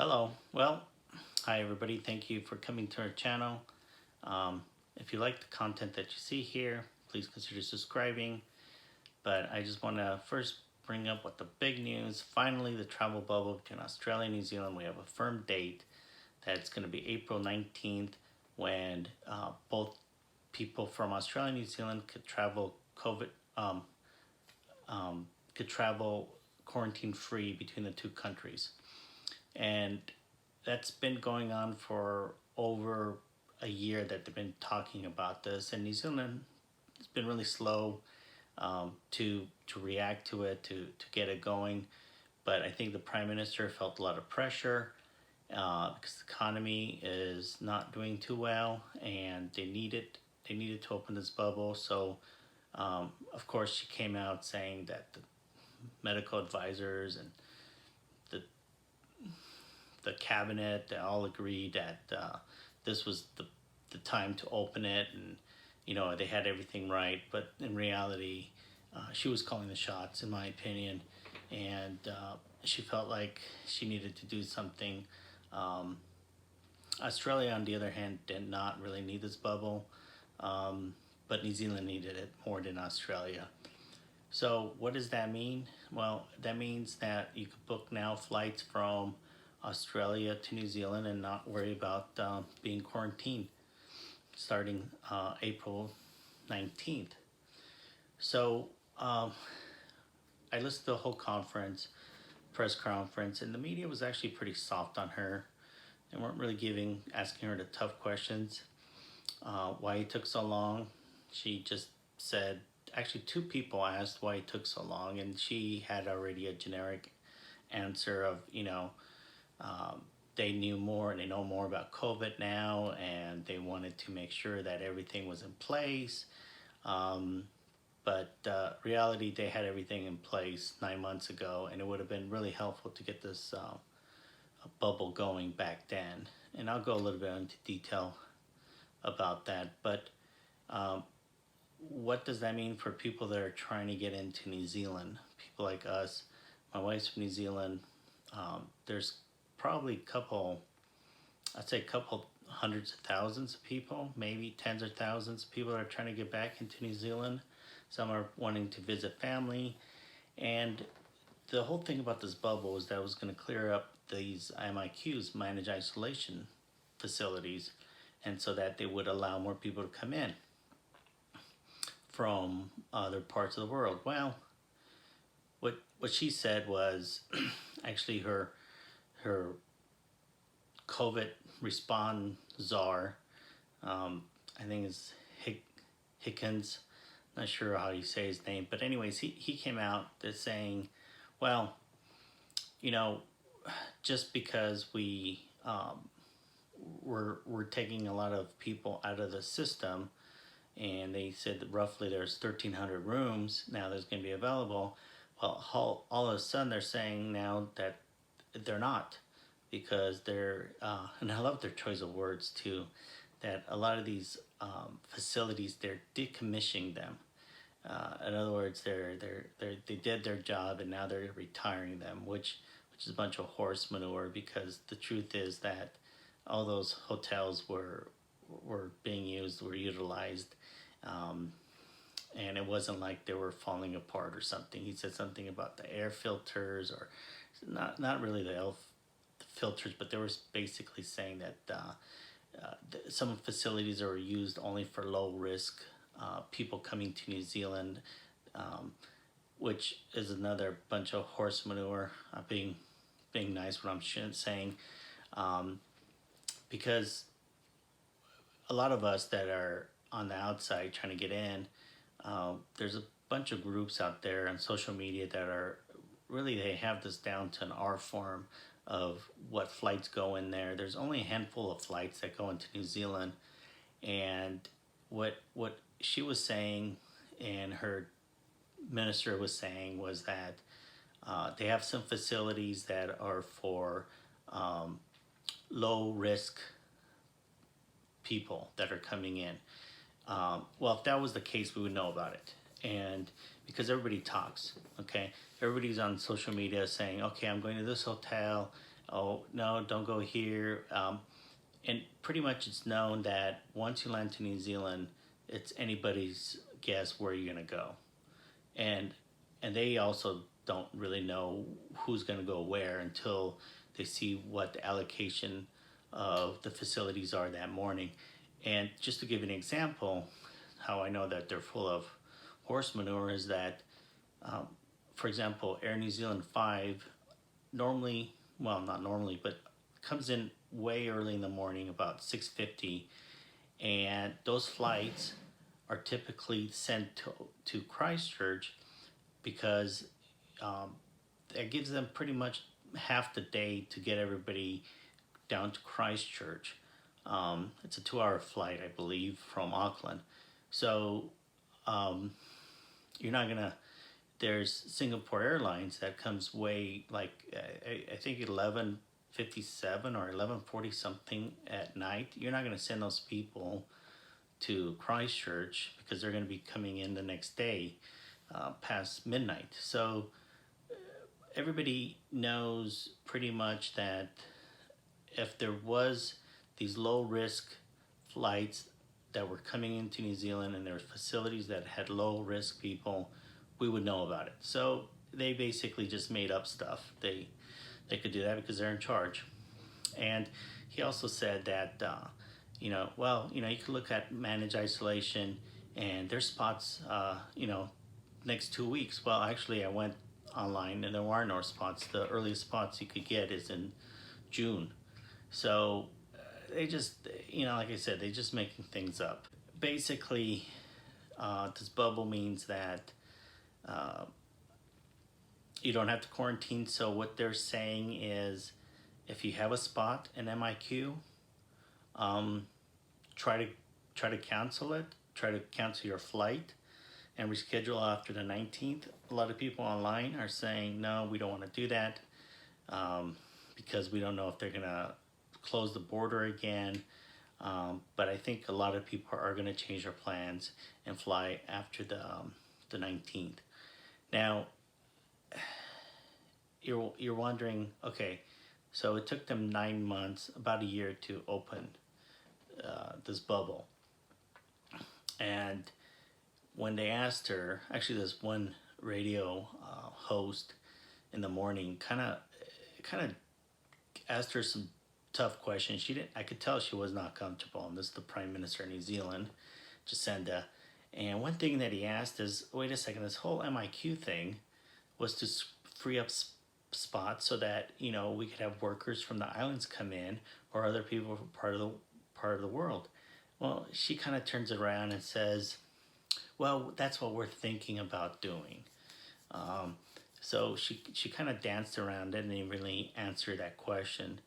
Hello. Well, hi everybody. Thank you for coming to our channel. If you like the content that you see here, please consider subscribing. But I just want to first bring up what the big news. Finally, the travel bubble between Australia and New Zealand. We have a firm date that's going to be April 19th when both people from Australia and New Zealand could travel could travel quarantine free between the two countries. And that's been going on for over a year that they've been talking about this, and New Zealand has been really slow to react to it, to get it going. But I think the Prime Minister felt a lot of pressure because the economy is not doing too well, and they needed to open this bubble. So of course she came out saying that the medical advisors and the cabinet, they all agreed that this was the time to open it, and they had everything right. But in reality, she was calling the shots, in my opinion, and she felt like she needed to do something. Australia, on the other hand, did not really need this bubble, but New Zealand needed it more than Australia. So what does that mean? Well, that means that you could book now flights from Australia to New Zealand and not worry about being quarantined starting April 19th. So I listened to the whole press conference, and the media was actually pretty soft on her. They weren't really asking her the tough questions. Why it took so long? She just said, actually two people asked why it took so long, and she had already a generic answer of, they knew more and they know more about COVID now, and they wanted to make sure that everything was in place. But reality, they had everything in place 9 months ago, and it would have been really helpful to get this bubble going back then. And I'll go a little bit into detail about that. But what does that mean for people that are trying to get into New Zealand? People like us. My wife's from New Zealand. There's probably I'd say a couple hundreds of thousands of people, maybe tens of thousands of people that are trying to get back into New Zealand. Some are wanting to visit family. And the whole thing about this bubble is that it was going to clear up these MIQs, managed isolation facilities, and so that they would allow more people to come in from other parts of the world. Well, what she said was actually her COVID response czar, I think is Hickens, not sure how you say his name, but anyways, he came out saying, well, just because we're taking a lot of people out of the system, and they said that roughly there's 1,300 rooms now that's going to be available. Well, all of a sudden they're saying now that they're not, because they're, and I love their choice of words too, that a lot of these facilities, they're decommissioning them. In other words, they did their job and now they're retiring them, which is a bunch of horse manure, because the truth is that all those hotels were being used, were utilized, and it wasn't like they were falling apart or something. He said something about the air filters, or not really the filters, but they were basically saying that some facilities are used only for low risk people coming to New Zealand, which is another bunch of horse manure. Being nice, what I'm saying, because a lot of us that are on the outside trying to get in, there's a bunch of groups out there on social media that are really, they have this down to an art form of what flights go in there. There's only a handful of flights that go into New Zealand, and what she was saying and her minister was saying was that they have some facilities that are for low risk people that are coming in. Well, if that was the case, we would know about it. And because everybody talks, okay? Everybody's on social media saying, okay, I'm going to this hotel. oh no, don't go here. And pretty much it's known that once you land to New Zealand, it's anybody's guess where you're gonna go, and they also don't really know who's gonna go where until they see what the allocation of the facilities are that morning. And just to give you an example, how I know that they're full of horse manure is that, um, for example, Air New Zealand 5 normally, well, not normally, but comes in way early in the morning, about 6:50, and those flights are typically sent to Christchurch because it gives them pretty much half the day to get everybody down to Christchurch. It's a 2-hour flight, I believe, from Auckland. So you're not gonna. There's Singapore Airlines that comes way like I think 11:57 or 11:40 something at night. You're not gonna send those people to Christchurch because they're gonna be coming in the next day past midnight. So everybody knows pretty much that if there was these low risk flights that were coming into New Zealand and there were facilities that had low risk people, we would know about it. So they basically just made up stuff. They could do that because they're in charge. And he also said that you could look at managed isolation and there's spots next 2 weeks. Well, actually I went online and there are no spots. The earliest spots you could get is in June. So they just, like I said, they just making things up. Basically, this bubble means that you don't have to quarantine. So what they're saying is, if you have a spot in MIQ, try to cancel it. Try to cancel your flight and reschedule after the 19th. A lot of people online are saying, no, we don't want to do that because we don't know if they're gonna close the border again. But I think a lot of people are going to change their plans and fly after the 19th. Now, you're wondering, okay, so it took them 9 months, about a year, to open this bubble. And when they asked her, actually, this one radio host in the morning kind of asked her some tough questions. She didn't. I could tell she was not comfortable. And this is the Prime Minister of New Zealand, Jacinda. And one thing that he asked is, wait a second, this whole MIQ thing was to free up spots so that we could have workers from the islands come in or other people from part of the world. Well, she kind of turns it around and says, well, that's what we're thinking about doing. So she kind of danced around it and didn't really answer that question.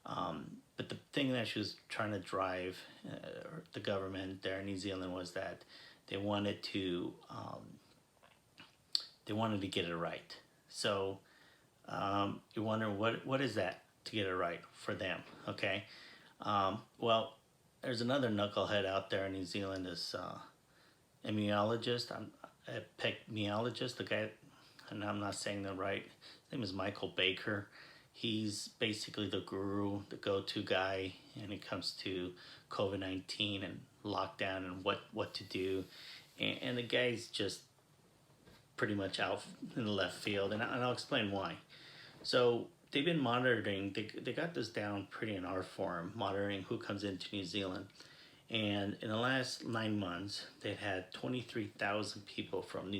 But the thing that she was trying to drive the government there in New Zealand was that they wanted to get it right. So you wonder what is that to get it right for them? Okay, well, there's another knucklehead out there in New Zealand, this immunologist, epidemiologist, the guy, and I'm not saying that right. His name is Michael Baker. He's basically the guru, the go-to guy when it comes to COVID-19 and lockdown and what to do. And the guy's just pretty much out in the left field, and I'll explain why. So they've been monitoring, they got this down pretty in our form, monitoring who comes into New Zealand. And in the last 9 months, they've had 23,000 people from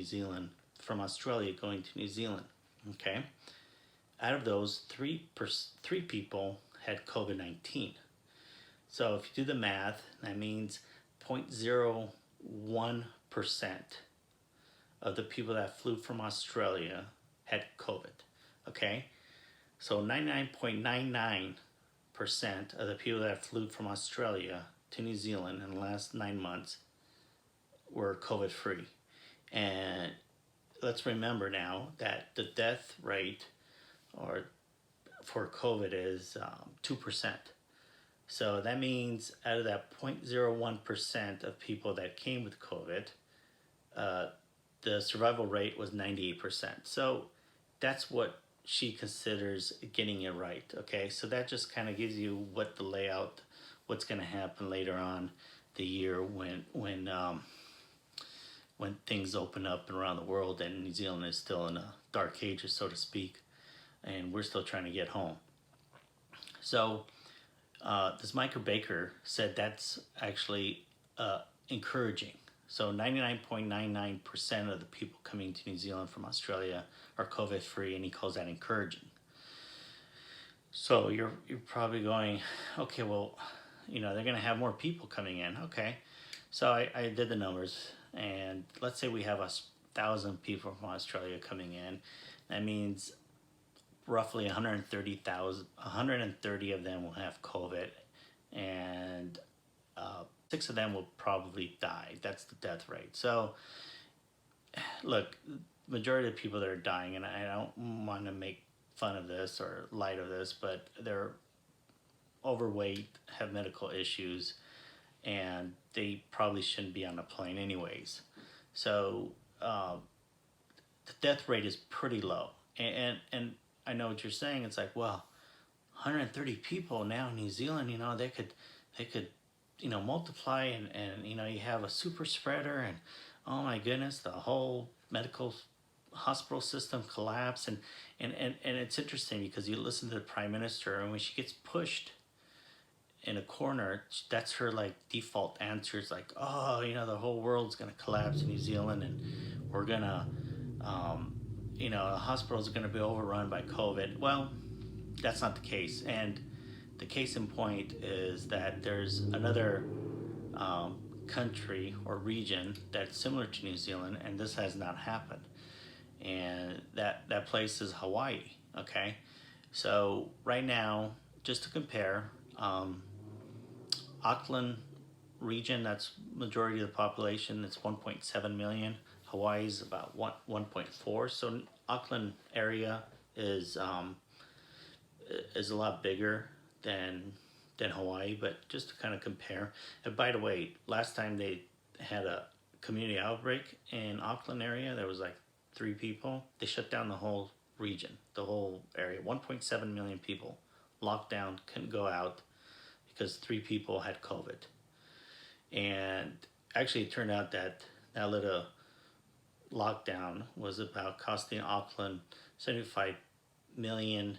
Australia going to New Zealand, okay? Out of those, three people had COVID-19. So if you do the math, that means 0.01% of the people that flew from Australia had COVID, okay? So 99.99% of the people that flew from Australia to New Zealand in the last 9 months were COVID-free. And let's remember now that the death rate for COVID is 2%. So that means out of that 0.01% of people that came with COVID, the survival rate was 98%. So that's what she considers getting it right. Okay, so that just kind of gives you what the layout, what's going to happen later on the year when things open up around the world and New Zealand is still in a dark ages, so to speak, and we're still trying to get home. So this Micah Baker said that's actually encouraging. So 99.99% of the people coming to New Zealand from Australia are COVID free, and he calls that encouraging. So you're probably going, okay, well, they're going to have more people coming in. Okay, so I did the numbers, and let's say we have 1,000 people from Australia coming in. That means roughly 130 of them will have COVID, and 6 of them will probably die. That's the death rate. So, look, majority of the people that are dying, and I don't want to make fun of this or light of this, but they're overweight, have medical issues, and they probably shouldn't be on a plane anyways. So the death rate is pretty low. And I know what you're saying. It's like, well, 130 people now in New Zealand, they could multiply, and you have a super spreader, and oh my goodness, the whole medical hospital system collapse. And it's interesting because you listen to the Prime Minister, and when she gets pushed in a corner, that's her like default answer. It's like, oh, the whole world's gonna collapse in New Zealand, and we're gonna the hospitals are gonna be overrun by COVID. Well, that's not the case. And the case in point is that there's another country or region that's similar to New Zealand, and this has not happened. And that place is Hawaii. Okay, so right now, just to compare, Auckland region, that's majority of the population, it's 1.7 million. Hawaii's about 1.4. So Auckland area is a lot bigger than Hawaii, but just to kind of compare. And by the way, last time they had a community outbreak in Auckland area, there was like 3 people. They shut down the whole region, the whole area. 1.7 million people locked down, couldn't go out because 3 people had COVID. And actually it turned out that little lockdown was about costing Auckland 75 million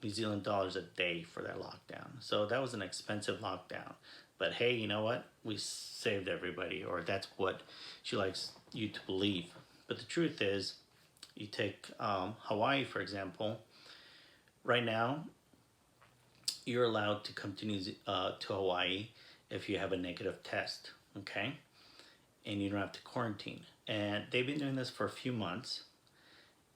New Zealand dollars a day for that lockdown. So that was an expensive lockdown. But hey, you know what? We saved everybody, or that's what she likes you to believe. But the truth is, you take Hawaii, for example. Right now, you're allowed to come to Hawaii if you have a negative test, okay? And you don't have to quarantine. And they've been doing this for a few months.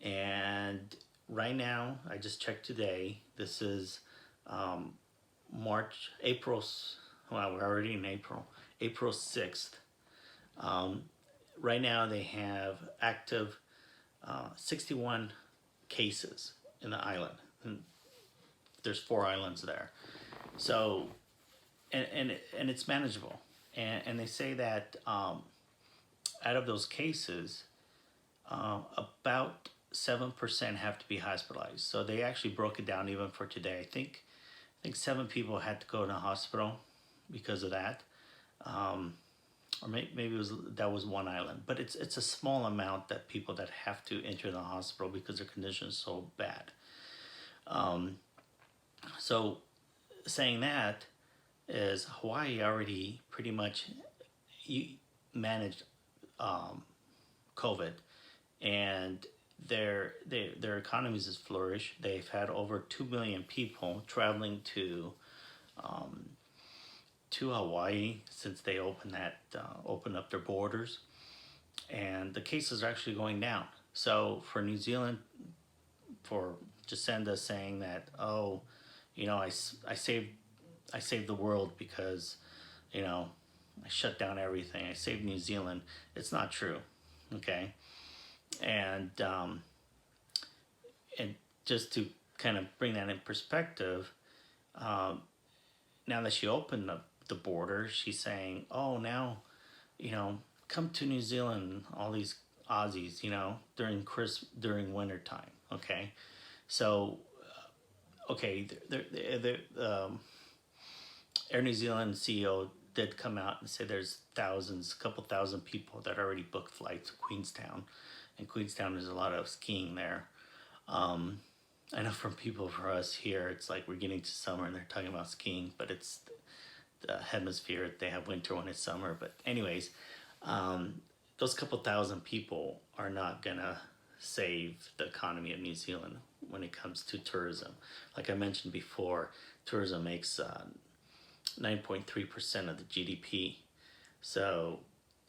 And right now, I just checked today, this is April, well, we're already in April 6th. Right now they have active 61 cases in the island. And there's 4 islands there. So, and it's manageable. And they say that out of those cases, about 7% have to be hospitalized. So they actually broke it down even for today. I think 7 people had to go to the hospital because of that. Or maybe that was one island. But it's a small amount that people that have to enter the hospital because their condition is so bad. So saying that is Hawaii already pretty much managed COVID, and their economies has flourished. They've had over 2 million people traveling to Hawaii since they opened up their borders, and the cases are actually going down. So for New Zealand, for Jacinda saying that, oh, I saved the world because, I shut down everything. I saved New Zealand. It's not true, okay? And just to kind of bring that in perspective, now that she opened up the border, she's saying, oh, now, come to New Zealand, all these Aussies, during winter time, okay? So, okay, Air New Zealand CEO did come out and say there's thousands, a couple thousand people that already booked flights to Queenstown, and Queenstown there's a lot of skiing there. Um, I know from people for us here, it's like we're getting to summer and they're talking about skiing, but it's the hemisphere. They have winter when it's summer. But anyways, um, those couple thousand people are not gonna save the economy of New Zealand when it comes to tourism. Like I mentioned before, tourism makes 9.3% of the GDP. So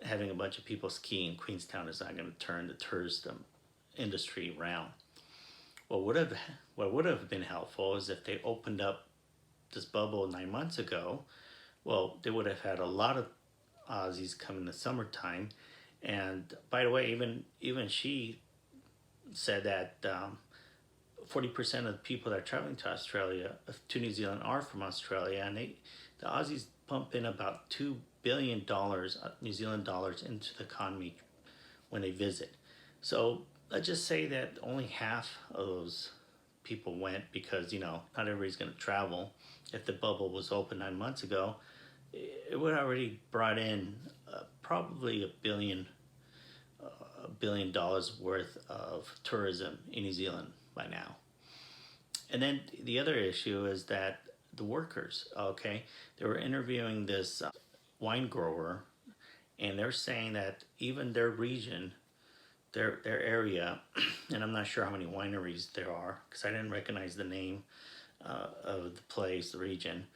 having a bunch of people skiing in Queenstown is not going to turn the tourism industry around. What would have been helpful is if they opened up this bubble 9 months ago. Well, they would have had a lot of Aussies come in the summertime. And by the way, even she said that 40% of the people that are traveling to Australia, to New Zealand, are from Australia, and the Aussies pump in about $2 billion New Zealand dollars into the economy when they visit. So let's just say that only half of those people went because not everybody's going to travel. If the bubble was open 9 months ago, it would already brought in probably $1 billion worth of tourism in New Zealand by now. And then the other issue is that the workers, okay, they were interviewing this wine grower, and they're saying that even their region, their area, and I'm not sure how many wineries there are because I didn't recognize the name of the place, the region.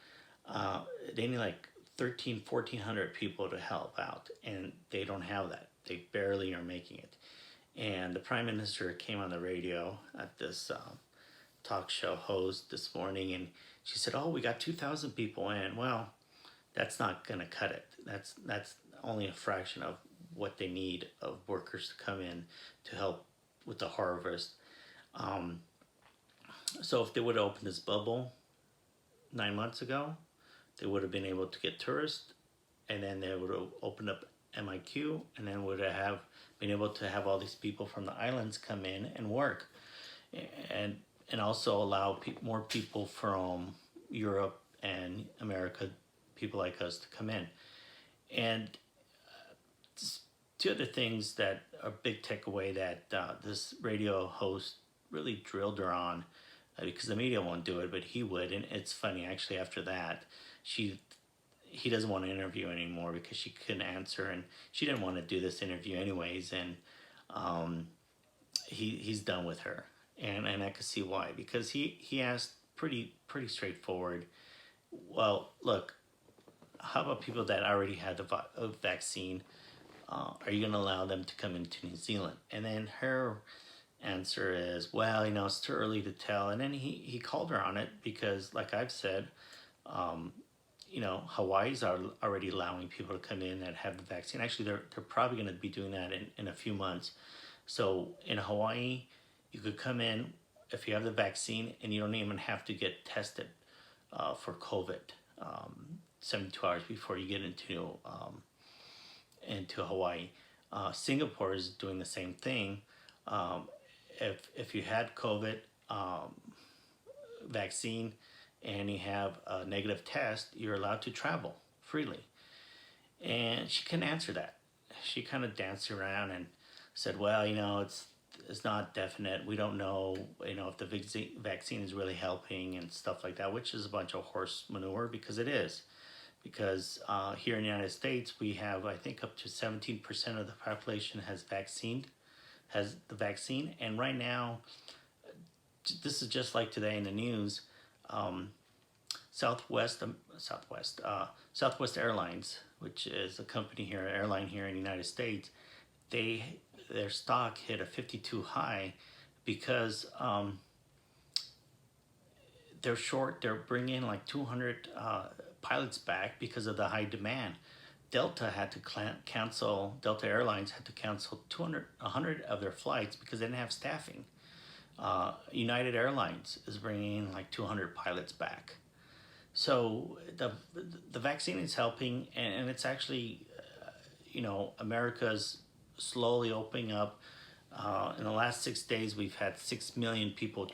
They need like 1,400 people to help out, and they don't have that. They barely are making it. And the Prime Minister came on the radio at this talk show host this morning, and she said, "Oh, we got 2,000 people in." Well, that's not going to cut it. That's only a fraction of what they need of workers to come in to help with the harvest. So if they would have opened this bubble 9 months ago, they would have been able to get tourists, and then they would have opened up MIQ, and then would have been able to have all these people from the islands come in and work, and also allow more people from Europe and America, people like us, to come in. And two other things that are big takeaway that this radio host really drilled her on, because the media won't do it, but he would. And it's funny, actually, after that, he doesn't want to interview anymore because she couldn't answer, and she didn't want to do this interview anyways, and he's done with her. And I could see why, because he asked pretty straightforward. Well, look, how about people that already had the vaccine? Are you going to allow them to come into New Zealand? And then her answer is, well, it's too early to tell. And then he called her on it because, like I've said, Hawaii's are already allowing people to come in that have the vaccine. Actually, they're probably going to be doing that in a few months. So in Hawaii, you could come in if you have the vaccine, and you don't even have to get tested for COVID 72 hours before you get into Hawaii. Singapore is doing the same thing. If you had COVID vaccine and you have a negative test, you're allowed to travel freely. And she couldn't answer that. She kind of danced around and said, well, it's not definite. We don't know, if the vaccine is really helping and stuff like that, which is a bunch of horse manure, because it is. Because here in the United States, we have, I think, up to 17% of the population has the vaccine. And right now, this is just like today in the news, Southwest Airlines, which is a airline here in the United States, their stock hit a 52 high because they're short. They're bringing like 200 pilots back because of the high demand. Delta Airlines had to cancel 100 of their flights because they didn't have staffing. United Airlines is bringing like 200 pilots back. So the vaccine is helping, and it's actually, America's slowly opening up. In the last 6 days, we've had 6 million people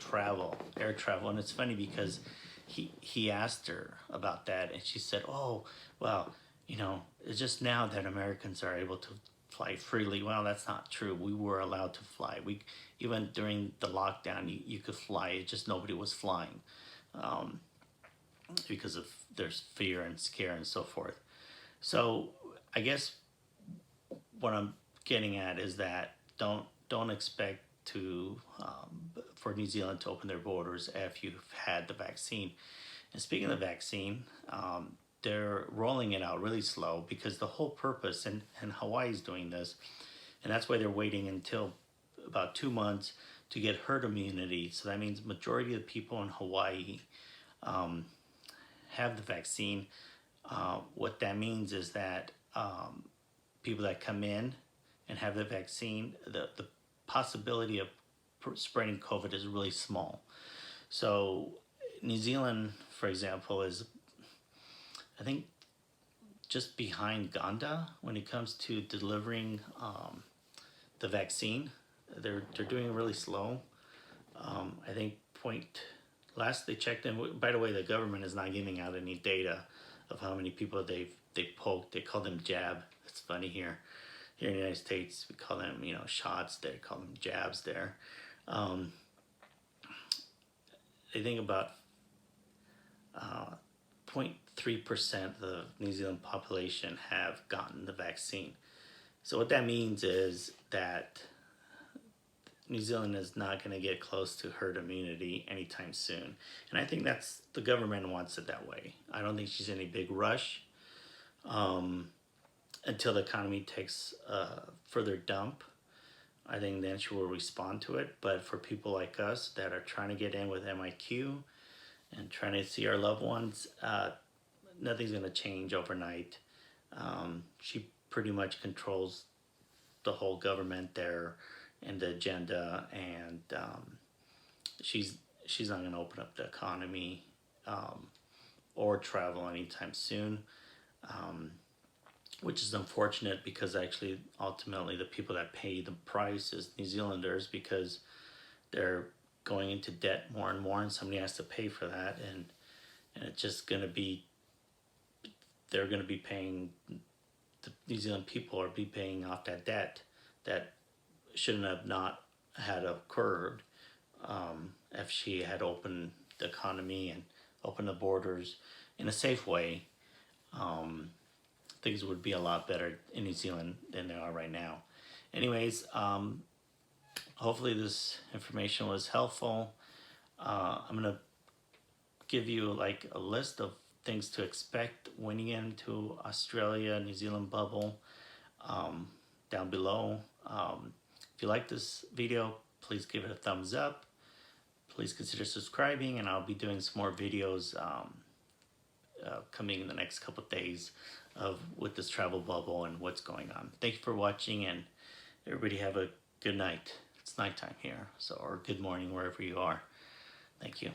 air travel, and it's funny because he asked her about that, and she said, "Oh, well, it's just now that Americans are able to fly freely." Well, that's not true. We were allowed to fly. We even during the lockdown, you could fly. It's just nobody was flying because of there's fear and scare and so forth. So I guess what I'm getting at is that don't expect to for New Zealand to open their borders if you've had the vaccine. And speaking of the vaccine, they're rolling it out really slow because the whole purpose, and Hawaii is doing this, and that's why they're waiting until about 2 months to get herd immunity. So that means majority of the people in Hawaii have the vaccine. What that means is that people that come in and have the vaccine, the possibility of spreading COVID is really small. So New Zealand, for example, is, I think, just behind Uganda when it comes to delivering the vaccine. They're doing it really slow. I think last they checked, and by the way, the government is not giving out any data of how many people they poked. They call them jab. It's funny here. Here in the United States, we call them, shots. They call them jabs there. They think about 0.3% of the New Zealand population have gotten the vaccine. So what that means is that New Zealand is not going to get close to herd immunity anytime soon. And I think the government wants it that way. I don't think she's in a big rush until the economy takes a further dump. I think then she will respond to it. But for people like us that are trying to get in with MIQ and trying to see our loved ones, nothing's going to change overnight. She pretty much controls the whole government there and the agenda, and she's not going to open up the economy or travel anytime soon, which is unfortunate because actually ultimately the people that pay the price is New Zealanders because they're going into debt more and more, and somebody has to pay for that, and it's just going to be, they're going to be paying, the New Zealand people are be paying off that debt that shouldn't have not had occurred if she had opened the economy and opened the borders in a safe way. Things would be a lot better in New Zealand than they are right now. Anyways, hopefully this information was helpful. I'm gonna give you like a list of things to expect when you get into Australia, New Zealand bubble down below. If you like this video, please give it a thumbs up. Please consider subscribing, and I'll be doing some more videos coming in the next couple of days with this travel bubble and what's going on. Thank you for watching, and everybody have a good night. It's nighttime here, or good morning wherever you are. Thank you.